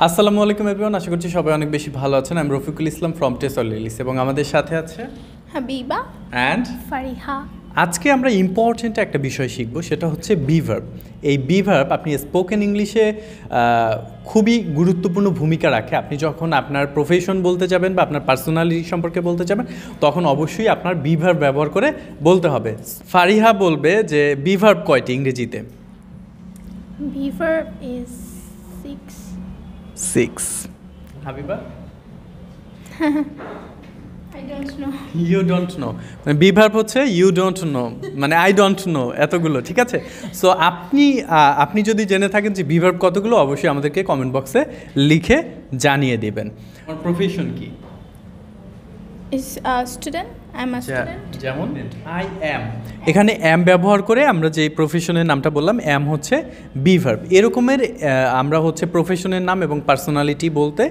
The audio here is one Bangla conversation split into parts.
আসসালামু আলাইকুম এভরিওয়ান, আশা করছি সবাই অনেক বেশি ভালো আছেন। আমি রফিকুল ইসলাম ফ্রম টেসলিলিস এবং আমাদের সাথে আছে হাবিবা অ্যান্ড ফারিহা। আজকে আমরা ইম্পর্টেন্ট একটা বিষয় শিখব, সেটা হচ্ছে বি-ভার্ব। এই বি-ভার্ব আপনি স্পোকেন ইংলিশে খুবই গুরুত্বপূর্ণ ভূমিকা রাখে। আপনি যখন আপনার প্রফেশন বলতে যাবেন বা আপনার পার্সোনালিটি সম্পর্কে বলতে যাবেন, তখন অবশ্যই আপনার বি-ভার্ব ব্যবহার করে বলতে হবে। ফারিহা বলবে যে বি-ভার্ব কয়টি ইংরেজিতে? B-verb is 6. Habiba? I don't know. You don't know, মানে বি-ভার্ব হচ্ছে ইউ ডোন্ট নো, মানে আই ডোন্ট নো, এতগুলো। ঠিক আছে, সো আপনি যদি জেনে থাকেন যে বি-ভার্ব কতগুলো, অবশ্যই আমাদেরকে কমেন্ট বক্সে লিখে জানিয়ে দেবেন। আমার প্রফেশন কি? Is a student. I'm a student. যেমন আই অ্যাম, এখানে অ্যাম ব্যবহার করে আমরা যে প্রফেশনের নামটা বললাম, অ্যাম হচ্ছে বি-ভার্ব। এরকমের আমরা হচ্ছে প্রফেশনের নাম এবং পার্সোনালিটি বলতে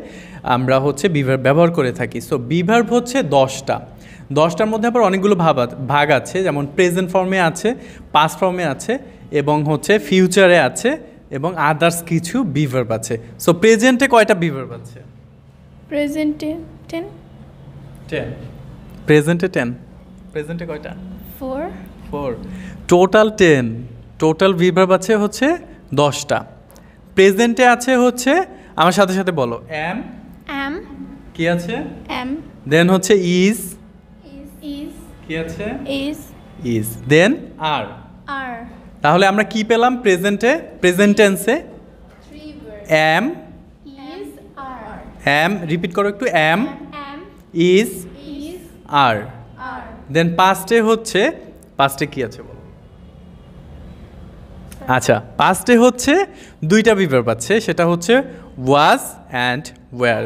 আমরা হচ্ছে বি-ভার্ব ব্যবহার করে থাকি। সো বি-ভার্ব হচ্ছে 10টার মধ্যে আবার অনেকগুলো ভাগ আছে, যেমন প্রেজেন্ট ফর্মে আছে, পাস্ট ফর্মে আছে এবং হচ্ছে ফিউচারে আছে এবং আদার্স কিছু বি-ভার্ব আছে। সো প্রেজেন্টে কয়টা বি-ভার্ব আছে? Present 10. 10। প্রেজেন্টে 10। প্রেজেন্টে কয়টা? 4. টোটাল 10। টোটাল বি-ভার্ব আছে হচ্ছে 10টা। প্রেজেন্টে আছে হচ্ছে, আমার সাথে সাথে বলো, অ্যাম, Am. কি আছে? Am. দেন হচ্ছে ইজ, Is. কি আছে? Is. Then R. Are. তাহলে আমরা কি পেলাম প্রেজেন্টে? প্রেজেন্ট টেন্সে 3 verbs. Am, Is. Are. Am, repeat করো একটু, am, Am. Is, Is. Are. Are. Then পাস্টে হচ্ছে, পাস্টে কি আছে বলো? আচ্ছা, পাস্টে হচ্ছে 2টা বি-ভার্ব আছে, সেটা হচ্ছে ওয়াজ অ্যান্ড ওয়্যার।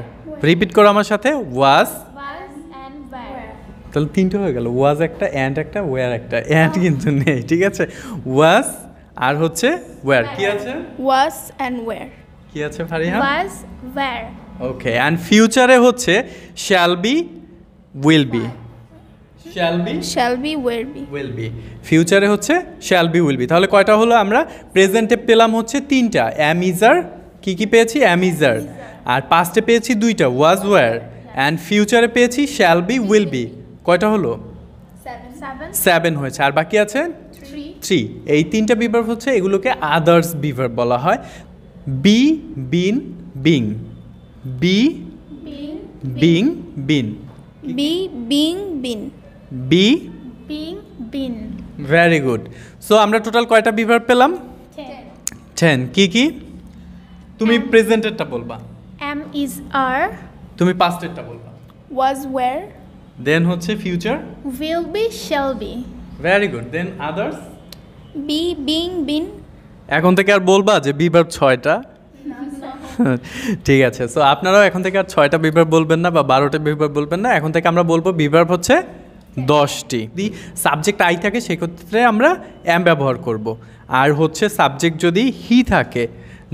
রিপিট করো আমার সাথে, ওয়াজ। Was and were. তাহলে 3টে হয়ে গেল, ওয়াজ একটা, অ্যান্ড একটা, ওয়্যার একটা। অ্যান্ড কিন্তু নেই, ঠিক আছে? ওয়াজ আর হচ্ছে ওয়্যার। কি আছে? Was and were. কি আছে Fariha? Was, were. Okay, and ফিউচারে হচ্ছে shall be, will be. Shall be, Shall be, will be. Will be. ফিউচারে হচ্ছে শ্যাল বি, উইল বি। তাহলে কয়টা হলো? আমরা প্রেজেন্টে পেলাম হচ্ছে 3টা, অ্যাম, ইজার। কি কি পেয়েছি? অ্যাম, ইজার। আর পাস্টে পেয়েছি 2টা, ওয়াজ, ওয়্যার। অ্যান্ড ফিউচারে পেয়েছি শ্যাল বি, উইল বি। কয়টা হলো? 7 হয়েছে। আর বাকি আছে 3। এই 3টা বি-ভার্ব হচ্ছে, এগুলোকে আদার্স বি-ভার্ব বলা হয়। Be, being, been. Be, being, been. Be, being, been. Be, Being, been. Very good. So আমরা টোটাল কয়টা বি-ভার্ব পেলাম? 10। কি কি? তুমি প্রেজেন্টেরটা বলবা, Am, is, are. তুমি পাস্টেরটা বলবা, Was, were. দেন হচ্ছে future. Will be, shall be. Very good. Then others. Be, being, been. এখন থেকে আর বলবা যে বি-ভার্ব 6টা? ঠিক আছে, সো আপনারাও এখন থেকে আর 6টা বি-ভার্ব বলবেন না বা 12টা বি-ভার্ব বলবেন না। এখন থেকে আমরা বলবো বি-ভার্ব হচ্ছে 10টি। যদি সাবজেক্ট আই থাকে, সেক্ষেত্রে আমরা অ্যাম ব্যবহার করব। আর হচ্ছে সাবজেক্ট যদি হি থাকে,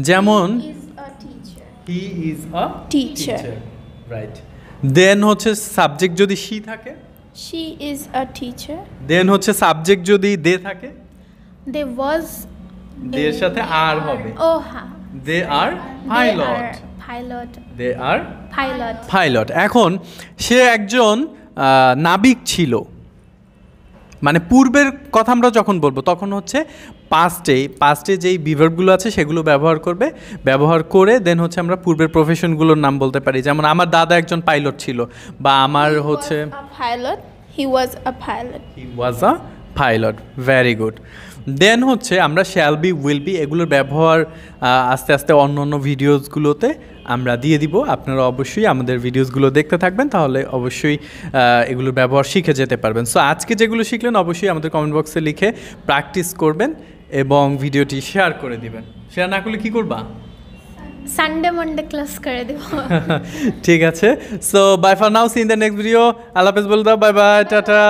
যেমন Is a teacher. He is a Teacher. Right. Then হচ্ছে সাবজেক্ট যদি শি থাকে, She is a teacher. দেন হচ্ছে সাবজেক্ট যদি দে থাকে, There was. দের সাথে আর হবে। Oh, ha. They are They pilot. are pilot. They are Pilot. Pilot. এখন সে একজন নাবিক ছিল, মানে পূর্বের কথা আমরা যখন বলবো তখন হচ্ছে পাস্টে যেই বি-ভার্বগুলো আছে সেগুলো ব্যবহার করবে। ব্যবহার করে দেন হচ্ছে আমরা পূর্বের প্রফেশনগুলোর নাম বলতে পারি, যেমন আমার দাদা একজন পাইলট ছিল, বা আমার হচ্ছে A pilot. He was a pilot. He was a pilot. Very good. Then হচ্ছে আমরা শ্যাল বি, উইল বি, এগুলোর ব্যবহার আস্তে আস্তে অন্য অন্য ভিডিওসগুলোতে আমরা দিয়ে দিব। আপনারা অবশ্যই আমাদের ভিডিওসগুলো দেখতে থাকবেন, তাহলে অবশ্যই এগুলোর ব্যবহার শিখে যেতে পারবেন। সো আজকে যেগুলো শিখলেন অবশ্যই আমাদের কমেন্ট বক্সে লিখে প্র্যাকটিস করবেন এবং ভিডিওটি শেয়ার করে দিবেন। শেয়ার না করলে কী করবা? Sunday, Monday class করে দেব। ঠিক আছে, so bye for now, see in the next video. আল্লাহ হাফেজ বলে দাও, বাই বাই, টাটা।